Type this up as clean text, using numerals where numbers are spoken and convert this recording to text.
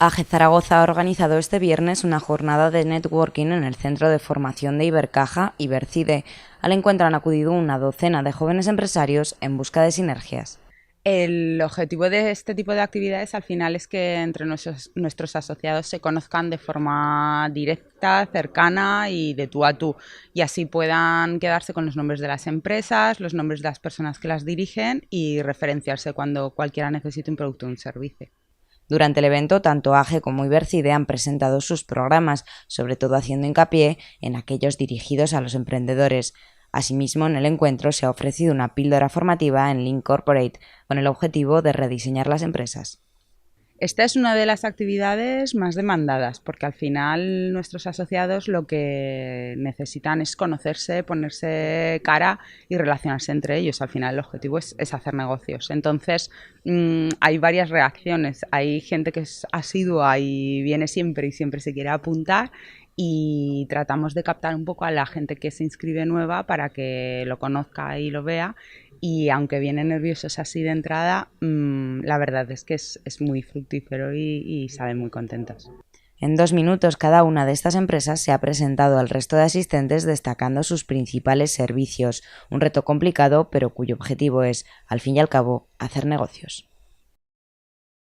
AGE Zaragoza ha organizado este viernes una jornada de networking en el Centro de Formación de Ibercaja, Ibercide. Al encuentro han acudido una docena de jóvenes empresarios en busca de sinergias. El objetivo de este tipo de actividades al final es que entre nuestros asociados se conozcan de forma directa, cercana y de tú a tú, y así puedan quedarse con los nombres de las empresas, los nombres de las personas que las dirigen y referenciarse cuando cualquiera necesite un producto o un servicio. Durante el evento, tanto AGE como Ibercide han presentado sus programas, sobre todo haciendo hincapié en aquellos dirigidos a los emprendedores. Asimismo, en el encuentro se ha ofrecido una píldora formativa en Lean Corporate, con el objetivo de rediseñar las empresas. Esta es una de las actividades más demandadas porque al final nuestros asociados lo que necesitan es conocerse, ponerse cara y relacionarse entre ellos. Al final el objetivo es hacer negocios. Entonces hay varias reacciones. Hay gente que es asidua y viene siempre y siempre se quiere apuntar, y tratamos de captar un poco a la gente que se inscribe nueva para que lo conozca y lo vea. Y aunque vienen nerviosos así de entrada, la verdad es que es muy fructífero y salen muy contentos. En 2 minutos cada una de estas empresas se ha presentado al resto de asistentes destacando sus principales servicios, un reto complicado pero cuyo objetivo es, al fin y al cabo, hacer negocios.